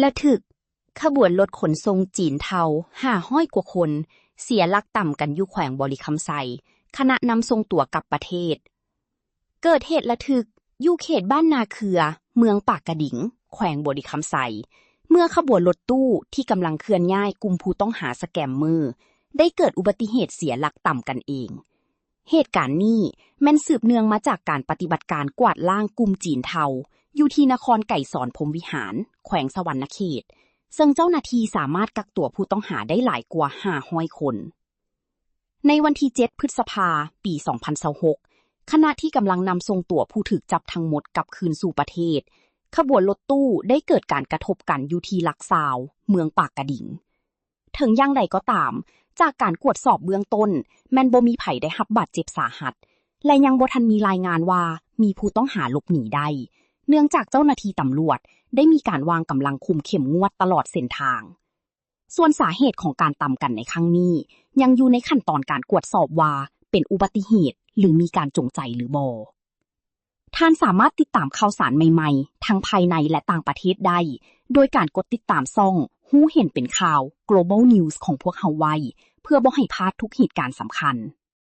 ระทึกขบวนรถขนส่งจีนเทา500กว่าคนเสียหลักต่ำกันอยู่แขวงบริคำไซขณะนำส่งตัวกลับประเทศเกิดเหตุระทึกอยู่เขตบ้านนาเคือเมืองปากกระดิ่งแขวงบริคำไซเมื่อขบวนรถตู้ที่กำลังเคลื่อนย้ายกลุ่มผู้ต้องหาสแกมเมอร์ได้เกิดอุบัติเหตุเสียหลักต่ำกันเองเหตุการณ์นี้แม่นสืบเนื่องมาจากการปฏิบัติการกวาดล้างกลุ่มจีนเทาอยู่ที่นครไก่สอนพรหมวิหารแขวงสวรรณเขตซึ่งเจ้าหน้าที่สามารถกักตัวผู้ต้องหาได้หลายกว่า500คนในวันที่7พฤษภาคมปี2026ขณะที่กำลังนำส่งตัวผู้ถูกจับทั้งหมดกลับคืนสู่ประเทศขบวนรถตู้ได้เกิดการกระทบกันอยู่ที่ลักซาวเมืองปากกระดิ่งถึงอย่างใดก็ตามจากการตรวจสอบเบื้องต้นแม่นบ่มีไผได้รับบาดเจ็บสาหัสและยังบ่ทันมีรายงานว่ามีผู้ต้องหาหลบหนีได้เนื่องจากเจ้าหน้าที่ตำรวจได้มีการวางกำลังคุมเข้มงวดตลอดเส้นทางส่วนสาเหตุของการตามกันในครั้งนี้ยังอยู่ในขั้นตอนการตรวจสอบว่าเป็นอุบัติเหตุหรือมีการจงใจหรือบ่ท่านสามารถติดตามข่าวสารใหม่ๆทั้งภายในและต่างประเทศได้โดยการกดติดตามช่องฮู้เห็นเป็นข่าว Global News ของพวกเฮาไว้เพื่อบ่ให้พลาดทุกเหตุการณ์สำคัญ